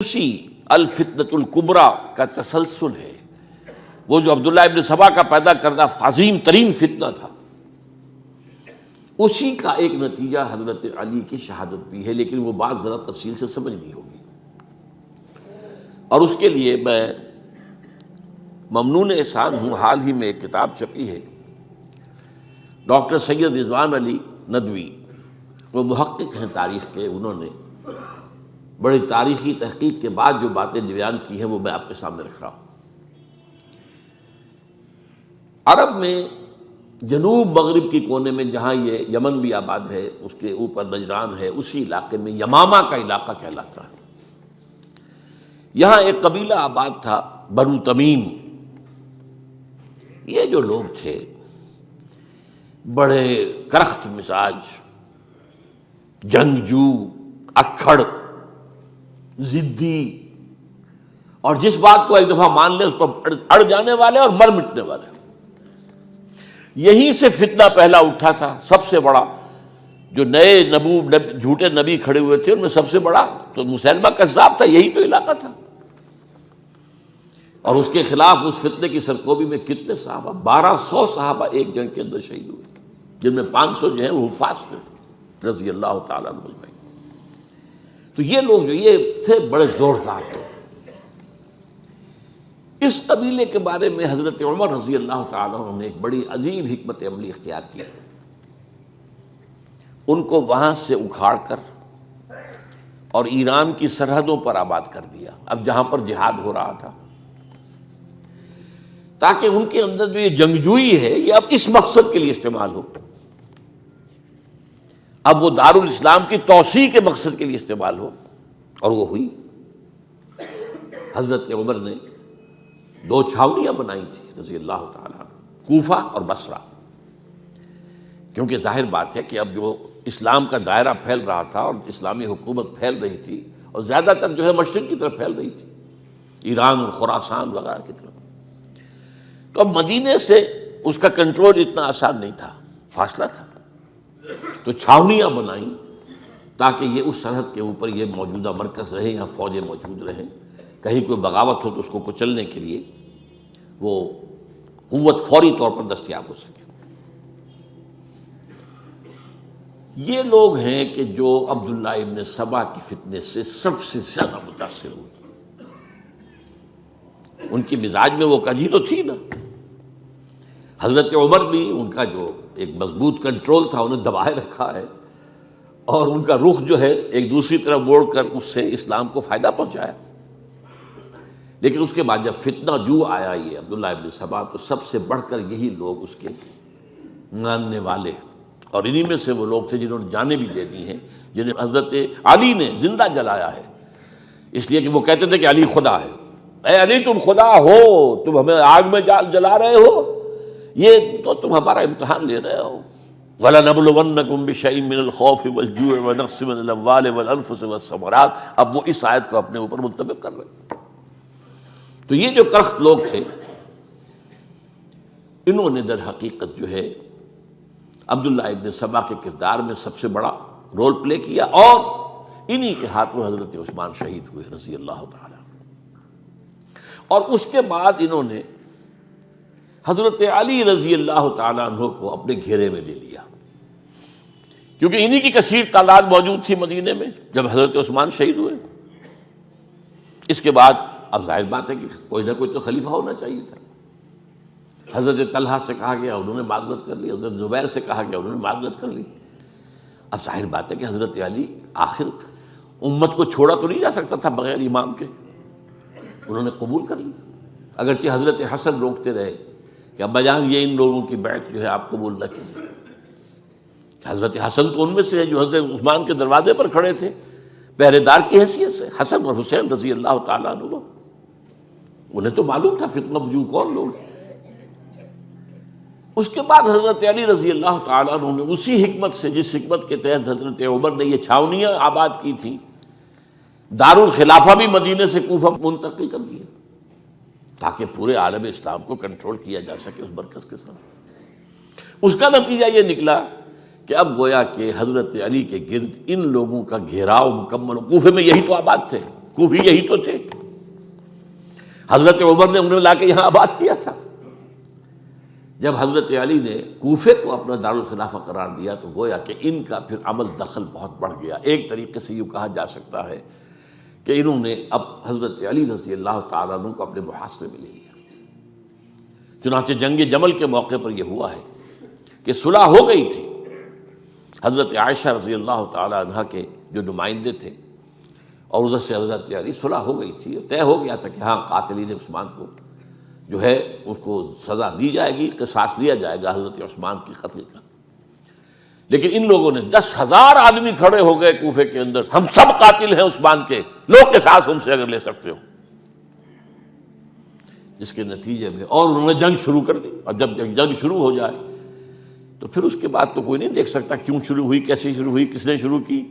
اسی الفتنۃ الکبریٰ کا تسلسل ہے۔ وہ جو عبداللہ ابن سبا کا پیدا کردہ عظیم ترین فتنہ تھا، اسی کا ایک نتیجہ حضرت علی کی شہادت بھی ہے، لیکن وہ بات ذرا تفصیل سے سمجھنی ہوگی، اور اس کے لیے میں ممنون احسان ہوں۔ حال ہی میں ایک کتاب چھپی ہے، ڈاکٹر سید رضوان علی ندوی، وہ محقق ہیں تاریخ کے، انہوں نے بڑی تاریخی تحقیق کے بعد جو باتیں بیان کی ہیں وہ میں آپ کے سامنے رکھ رہا ہوں۔ عرب میں جنوب مغرب کی کونے میں، جہاں یہ یمن بھی آباد ہے، اس کے اوپر نجران ہے، اسی علاقے میں یمامہ کا علاقہ کہلاتا ہے۔ یہاں ایک قبیلہ آباد تھا، بنو تمیم۔ یہ جو لوگ تھے بڑے کرخت مزاج، جنگجو، اکھڑ، ضدی، اور جس بات کو ایک دفعہ مان لے اس پر اڑ جانے والے اور مر مٹنے والے۔ یہیں سے فتنہ پہلا اٹھا تھا۔ سب سے بڑا جو نئے جھوٹے نبی کھڑے ہوئے تھے ان میں سب سے بڑا تو مسیلمہ کذاب تھا، یہی تو علاقہ تھا، اور اس کے خلاف اس فتنے کی سرکوبی میں کتنے صحابہ، 1200 صحابہ ایک جنگ کے اندر شہید ہوئے، جن میں 500 جو ہیں وہ حفاظ تھے رضی اللہ تعالیٰ عنہ اجمعین۔ تو یہ لوگ جو یہ تھے بڑے زوردار تھے۔ اس قبیلے کے بارے میں حضرت عمر رضی اللہ تعالیٰ عنہ نے ایک بڑی عجیب حکمت عملی اختیار کی۔ ان کو وہاں سے اکھاڑ کر اور ایران کی سرحدوں پر آباد کر دیا، اب جہاں پر جہاد ہو رہا تھا، تاکہ ان کے اندر جو یہ جنگجوئی ہے یہ اب اس مقصد کے لیے استعمال ہو، اب وہ دارالاسلام کی توسیع کے مقصد کے لیے استعمال ہو، اور وہ ہوئی۔ حضرت عمر نے 2 چھاونیاں بنائی تھی رضی اللہ تعالیٰ عنہ، کوفہ اور بصرہ، کیونکہ ظاہر بات ہے کہ اب جو اسلام کا دائرہ پھیل رہا تھا اور اسلامی حکومت پھیل رہی تھی، اور زیادہ تر جو ہے مشرق کی طرف پھیل رہی تھی، ایران اور خراسان وغیرہ کی طرف، تو اب مدینے سے اس کا کنٹرول اتنا آسان نہیں تھا، فاصلہ تھا، تو چھاونیاں بنائیں تاکہ یہ اس سرحد کے اوپر یہ موجودہ مرکز رہے، یہاں فوجیں موجود رہیں، کہیں کوئی بغاوت ہو تو اس کو کچلنے کے لیے وہ قوت فوری طور پر دستیاب ہو سکے۔ یہ لوگ ہیں کہ جو عبداللہ ابن سبا کی فتنے سے سب سے زیادہ متاثر ہوئے۔ ان کی مزاج میں وہ کجی تو تھی نا۔ حضرت عمر بھی ان کا جو ایک مضبوط کنٹرول تھا انہیں دبائے رکھا ہے، اور ان کا رخ جو ہے ایک دوسری طرف موڑ کر اس سے اسلام کو فائدہ پہنچایا۔ لیکن اس کے بعد جب فتنہ جو آیا یہ عبداللہ ابن سبا، تو سب سے بڑھ کر یہی لوگ اس کے ماننے والے، اور انہی میں سے وہ لوگ تھے جنہوں نے جانیں بھی دے دی ہیں، جنہیں حضرت علی نے زندہ جلایا ہے، اس لیے کہ وہ کہتے تھے کہ علی خدا ہے۔ اے علی تم خدا ہو، تم ہمیں آگ میں جلا رہے ہو، یہ تو تم ہمارا امتحان لے رہے ہو۔ وَلَنَبْلُوَنَّكُمْ بِشَيْءٍ مِّنَ الْخَوْفِ وَالْجُوعِ وَنَقْصٍ مِّنَ الْأَمْوَالِ وَالْأَنفُسِ وَالثَّمَرَاتِ۔ اب وہ اس آیت کو اپنے اوپر منطبق کر رہے ہیں۔ تو یہ جو کرخت لوگ تھے، انہوں نے در حقیقت جو ہے عبداللہ ابن سبا کے کردار میں سب سے بڑا رول پلے کیا، اور انہی کے ہاتھوں حضرت عثمان شہید ہوئے رضی اللہ تعالیٰ۔ اور اس کے بعد انہوں نے حضرت علی رضی اللہ تعالیٰ عنہ کو اپنے گھیرے میں لے لیا، کیونکہ انہی کی کثیر تعداد موجود تھی مدینے میں جب حضرت عثمان شہید ہوئے۔ اس کے بعد اب ظاہر بات ہے کہ کوئی نہ کوئی تو خلیفہ ہونا چاہیے تھا۔ حضرت طلحہ سے کہا گیا، انہوں نے معذرت کر لی، حضرت زبیر سے کہا گیا، انہوں نے معذرت کر لی۔ اب ظاہر بات ہے کہ حضرت علی آخر امت کو چھوڑا تو نہیں جا سکتا تھا بغیر امام کے، انہوں نے قبول کر لی، اگرچہ حضرت حسن روکتے رہے کہ ابا جان یہ ان لوگوں کی بیعت جو ہے آپ قبول نہ کیجیے۔ حضرت حسن تو ان میں سے ہے جو حضرت عثمان کے دروازے پر کھڑے تھے پہرے دار کی حیثیت سے، حسن اور حسین رضی اللہ تعالیٰ عنہ، انہیں تو معلوم تھا فتنہ جو کون لوگ ہیں۔ اس کے بعد حضرت علی رضی اللہ تعالیٰ عنہ نے اسی حکمت سے، جس حکمت کے تحت حضرت عمر نے یہ چھاونیاں آباد کی تھیں، دارالخلافہ بھی مدینے سے کوفہ منتقل کر دیا، تاکہ پورے عالم اسلام کو کنٹرول کیا جا سکے اس مرکز کے ساتھ۔ اس کا نتیجہ یہ نکلا کہ اب گویا کہ حضرت علی کے گرد ان لوگوں کا گھیراؤ مکمل، کوفے میں یہی تو آباد تھے، کوفی یہی تو تھے، حضرت عمر نے انہیں لا کے یہاں آباد کیا تھا۔ جب حضرت علی نے کوفے کو اپنا دارالخلافہ قرار دیا تو گویا کہ ان کا پھر عمل دخل بہت بڑھ گیا۔ ایک طریقے سے یہ کہا جا سکتا ہے کہ انہوں نے اب حضرت علی رضی اللہ تعالیٰ عنہ کو اپنے محاصرے میں لے لیا۔ چنانچہ جنگ جمل کے موقع پر یہ ہوا ہے کہ صلح ہو گئی تھی، حضرت عائشہ رضی اللہ تعالیٰ عنہ کے جو نمائندے تھے اور ادھر سے حضرت علی، صلح ہو گئی تھی، طے ہو گیا تھا کہ ہاں قاتلین عثمان کو جو ہے اس کو سزا دی جائے گی، قصاص لیا جائے گا حضرت عثمان کی قتل کا۔ لیکن ان لوگوں نے 10,000 آدمی کھڑے ہو گئے کوفے کے اندر، ہم سب قاتل ہیں عثمان کے، لو قصاص ان سے اگر لے سکتے ہو، جس کے نتیجے میں اور انہوں نے جنگ شروع کر دی۔ اور جب جنگ شروع ہو جائے تو پھر اس کے بعد تو کوئی نہیں دیکھ سکتا کیوں شروع ہوئی، کیسے شروع ہوئی، کس نے شروع کی۔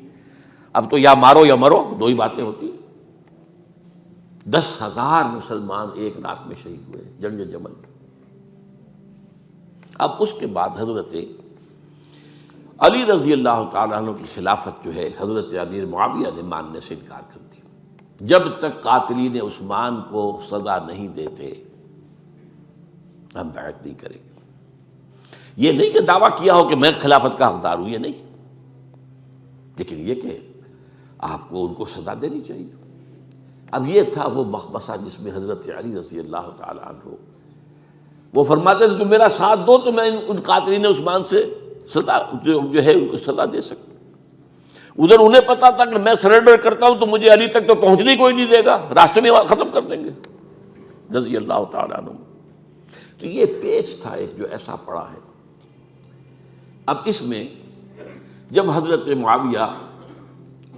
اب تو یا مارو یا مرو، دو ہی باتیں ہوتی۔ 10,000 مسلمان ایک رات میں شہید ہوئے جنگ جمل۔ اب اس کے بعد حضرت علی رضی اللہ تعالیٰ عنہ کی خلافت جو ہے حضرت امیر معاویہ نے ماننے سے انکار کر دیا۔ جب تک قاتلین عثمان کو سزا نہیں دیتے ہم بیعت نہیں کریں گے۔ یہ نہیں کہ دعویٰ کیا ہو کہ میں خلافت کا حقدار ہوں، یہ نہیں، لیکن یہ کہ آپ کو ان کو سزا دینی چاہیے۔ اب یہ تھا وہ مخمصہ جس میں حضرت علی رضی اللہ تعالیٰ عنہ وہ فرماتے تھے تم میرا ساتھ دو تو میں ان قاتلین عثمان سے سزا جو ہے ان کو سزا دے سکوں۔ ادھر انہیں پتا تھا کہ میں سرنڈر کرتا ہوں تو مجھے علی تک تو پہنچنے کوئی نہیں دے گا، راستے میں ختم کر دیں گے رضی اللہ تعالیٰ عنہ۔ تو یہ پیچ تھا ایک جو ایسا پڑا ہے۔ اب اس میں جب حضرت معاویہ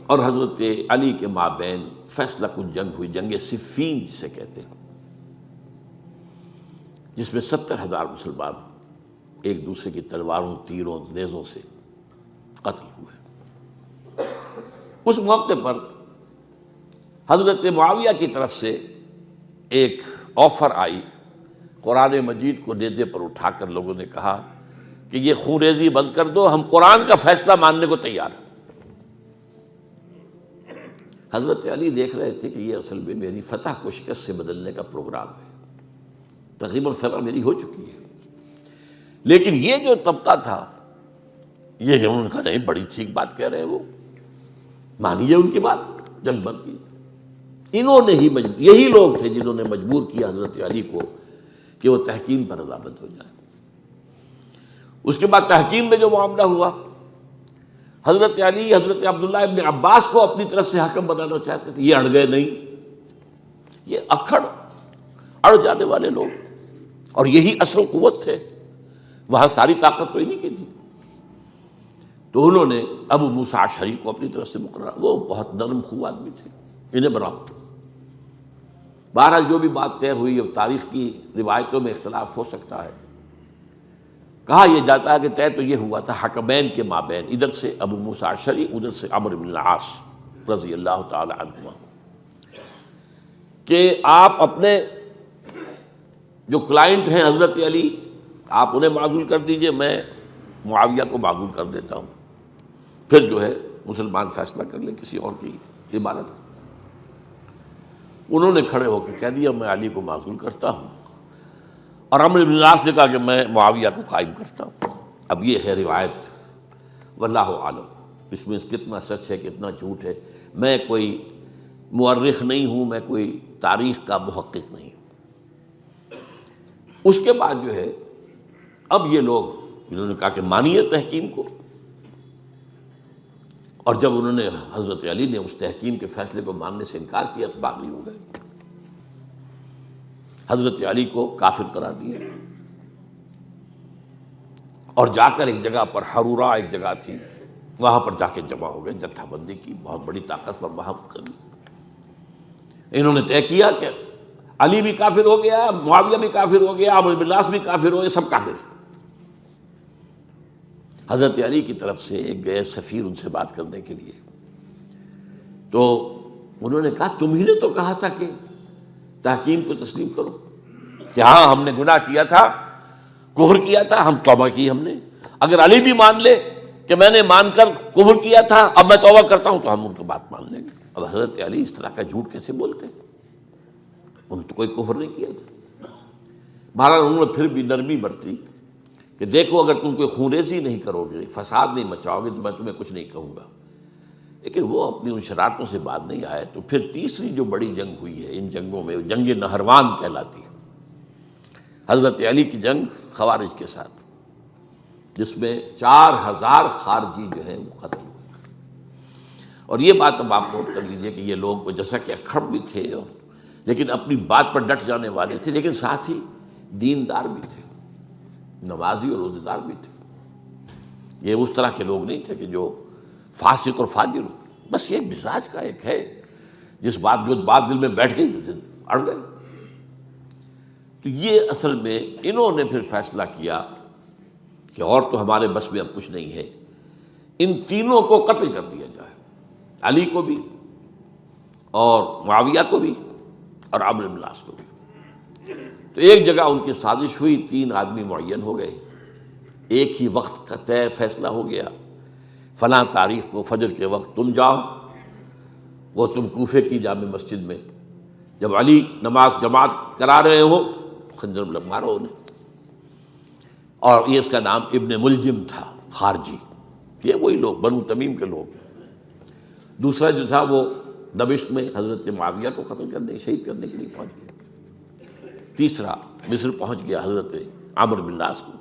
اور حضرت علی کے مابین فیصلہ کن جنگ ہوئی، جنگ صفین جسے کہتے ہیں، جس میں 70,000 مسلمان ایک دوسرے کی تلواروں، تیروں، نیزوں سے قتل ہوئے۔ اس موقع پر حضرت معاویہ کی طرف سے ایک آفر آئی، قرآن مجید کو نیزے پر اٹھا کر لوگوں نے کہا کہ یہ خونریزی بند کر دو، ہم قرآن کا فیصلہ ماننے کو تیار ہیں۔ حضرت علی دیکھ رہے تھے کہ یہ اصل میں میری فتح کو شکست سے بدلنے کا پروگرام ہے، تقریباً فتح میری ہو چکی ہے، لیکن یہ جو طبقہ تھا یہ انہوں نے کہا نہیں بڑی ٹھیک بات کہہ رہے ہیں، وہ مانیے ان کی بات، جنگ بند کی۔ انہوں نے ہی یہی لوگ تھے جنہوں نے مجبور کیا حضرت علی کو کہ وہ تحکیم پر رضامند ہو جائے۔ اس کے بعد تحکیم میں جو معاملہ ہوا، حضرت علی حضرت عبداللہ ابن عباس کو اپنی طرف سے حکم بنانا چاہتے تھے، یہ اڑ گئے نہیں۔ یہ اڑ جانے والے لوگ، اور یہی اصل قوت تھے، وہاں ساری طاقت تو انہیں کی تھی۔ تو انہوں نے ابو موسیٰ اشعری کو اپنی طرف سے مقرر، وہ بہت نرم خو آدمی تھے، انہیں بناؤ۔ بہرحال جو بھی بات طے ہوئی، اب تاریخ کی روایتوں میں اختلاف ہو سکتا ہے، کہا یہ جاتا ہے کہ طے تو یہ ہوا تھا حکمین کے مابین، ادھر سے ابو موسیٰ اشعری، ادھر سے عمرو بن العاص رضی اللہ تعالی عنہما، کہ آپ اپنے جو کلائنٹ ہیں حضرت علی آپ انہیں معزول کر دیجئے، میں معاویہ کو معزول کر دیتا ہوں، پھر جو ہے مسلمان فیصلہ کر لیں کسی اور کی عبادت۔ انہوں نے کھڑے ہو کے کہہ دیا میں علی کو معزول کرتا ہوں، اور عمرو بن العاص نے کہا کہ میں معاویہ کو قائم کرتا ہوں۔ اب یہ ہے روایت، واللہ عالم اس میں کتنا سچ ہے کتنا جھوٹ ہے، میں کوئی مورخ نہیں ہوں، میں کوئی تاریخ کا محقق نہیں ہوں۔ اس کے بعد جو ہے اب یہ لوگ انہوں نے کہا کہ مانیے تحکیم کو، اور جب انہوں نے حضرت علی نے اس تحکیم کے فیصلے کو ماننے سے انکار کیا تو باغی ہو گئے، حضرت علی کو کافر قرار دیا، اور جا کر ایک جگہ پر حرورہ ایک جگہ تھی وہاں پر جا کے جمع ہو گئے، جتھا بندی کی، بہت بڑی طاقت پر وہاں انہوں نے طے کیا کہ علی بھی کافر ہو گیا، معاویہ بھی کافر ہو گیا، عمرو بن العاص بھی کافر ہو گئے، سب کافر ہیں۔ حضرت علی کی طرف سے ایک گئے سفیر ان سے بات کرنے کے لیے، تو انہوں نے کہا تم ہی نے تو کہا تھا کہ تحکیم کو تسلیم کرو، کہ ہاں ہم نے گناہ کیا تھا، کفر کیا تھا، ہم توبہ کی ہم نے، اگر علی بھی مان لے کہ میں نے مان کر کفر کیا تھا اب میں توبہ کرتا ہوں تو ہم ان کی بات مان لیں گے۔ اب حضرت علی اس طرح کا جھوٹ کیسے بولتے ہیں؟ انہوں نے تو کوئی کفر نہیں کیا تھا۔ بہرحال انہوں نے پھر بھی نرمی برتی کہ دیکھو اگر تم کوئی خونریزی نہیں کرو گے، فساد نہیں مچاؤ گے، تو میں تمہیں کچھ نہیں کہوں گا۔ لیکن وہ اپنی ان شرارتوں سے بعد نہیں آئے۔ تو پھر تیسری جو بڑی جنگ ہوئی ہے ان جنگوں میں، جنگ نہروان کہلاتی ہے، حضرت علی کی جنگ خوارج کے ساتھ، جس میں 4000 خارجی جو ہیں وہ قتل ہوئے۔ اور یہ بات اب آپ نوٹ کر لیجئے کہ یہ لوگ جیسا کہ اکھڑ بھی تھے لیکن اپنی بات پر ڈٹ جانے والے تھے، لیکن ساتھ ہی دیندار بھی تھے، نمازی اور روزہ دار بھی تھے۔ یہ اس طرح کے لوگ نہیں تھے کہ جو فاسق اور فاجر ہو، بس یہ مزاج کا ایک ہے، جو بات دل میں بیٹھ گئی اڑ گئے۔ تو یہ اصل میں انہوں نے پھر فیصلہ کیا کہ اور تو ہمارے بس میں اب کچھ نہیں ہے، ان تینوں کو قتل کر دیا جائے، علی کو بھی اور معاویہ کو بھی اور عمرو بن العاص کو بھی۔ تو ایک جگہ ان کی سازش ہوئی، 3 آدمی معین ہو گئے، ایک ہی وقت کا طے فیصلہ ہو گیا، فلاں تاریخ کو فجر کے وقت تم جاؤ، وہ تم کوفے کی جامع مسجد میں، جب علی نماز جماعت کرا رہے ہو خنجر مارو انہیں۔ اور یہ اس کا نام ابن ملجم تھا، خارجی، یہ وہی لوگ بنو تمیم کے لوگ۔ دوسرا جو تھا وہ دمشق میں حضرت معاویہ کو قتل کرنے، شہید کرنے کے لیے پہنچ گیا۔ تیسرا مصر پہنچ گیا حضرت عمرو بن العاص کو۔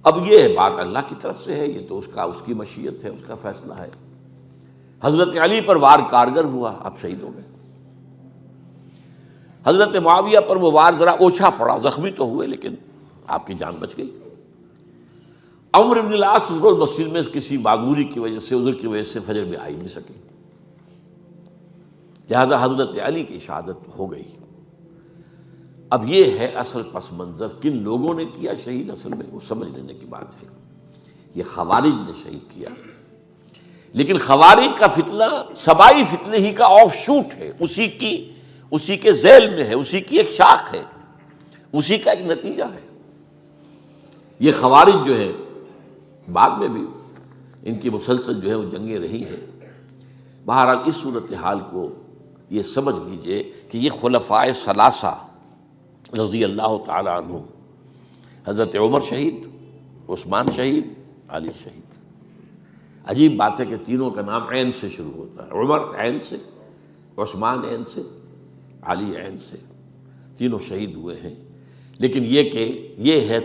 اب یہ بات اللہ کی طرف سے ہے، یہ تو اس کی مشیت ہے، اس کا فیصلہ ہے۔ حضرت علی پر وار کارگر ہوا، آپ شہید ہو گئے۔ حضرت معاویہ پر وہ وار ذرا اوچھا پڑا، زخمی تو ہوئے لیکن آپ کی جان بچ گئی۔ عمرو بن العاص اس روز مسجد میں کسی معذوری کی وجہ سے، عذر کی وجہ سے فجر میں آ ہی نہیں سکے، لہذا حضرت علی کی شہادت ہو گئی۔ اب یہ ہے اصل پس منظر، کن لوگوں نے کیا شہید، اصل میں وہ سمجھ لینے کی بات ہے۔ یہ خوارج نے شہید کیا، لیکن خوارج کا فتنہ سبائی فتنے ہی کا آف شوٹ ہے، اسی کے ذیل میں ہے، اسی کی ایک شاخ ہے، اسی کا ایک نتیجہ ہے۔ یہ خوارج جو ہے بعد میں بھی ان کی مسلسل جو ہے وہ جنگیں رہی ہیں۔ بہرحال اس صورتحال کو یہ سمجھ لیجئے کہ یہ خلفائے ثلاثہ رضی اللہ تعالی عنہ، حضرت عمر شہید، عثمان شہید، علی شہید۔ عجیب بات ہے کہ تینوں کا نام عین سے شروع ہوتا ہے، عمر عین سے، عثمان عین سے، علی عین سے، تینوں شہید ہوئے ہیں۔ لیکن یہ کہ یہ ہے